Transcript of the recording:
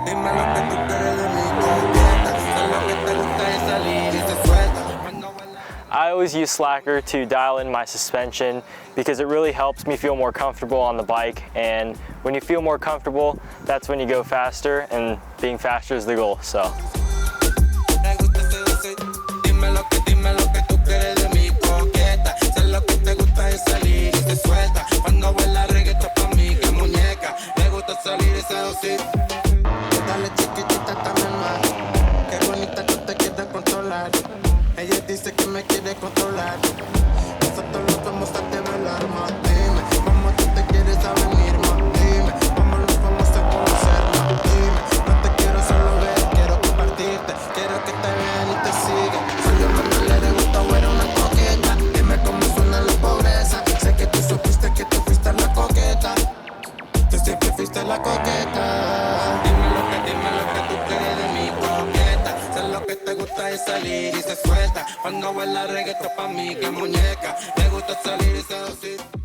dime lo que tú quieres de mi coqueta. Sé lo que te gusta es salir y se suelta. I always use Slacker to dial in my suspension because it really helps me feel more comfortable on the bike, and when you feel more comfortable, that's when you go faster, and being faster is the goal. So. Dime lo que tú quieres de mi coqueta. Sé lo que te gusta es salir y se suelta. Cuando baila reggaetón pa' mí que muñeca. Le gusta salir y seducir. Dale chiquitita también más. Qué bonita no te quiere controlar. Ella dice que me quiere controlar. Nosotros los vamos a develar más. Dime, cómo tú te quieres a venir más. Dime, cómo nos vamos a conocer más. Dime, no te quiero solo ver, quiero compartirte. Quiero que te vean y te sigan. Soy yo cuando le gusta ver una coqueta. Dime cómo suena la pobreza. Sé que tú supiste que tú fuiste la coqueta. Tú siempre fuiste la coqueta. Dime lo que tú quieres de mi coqueta. Sé lo que te gusta es salir y se suelta. Cuando baila reggaetón pa' mí que muñeca. Le gusta salir y seducir.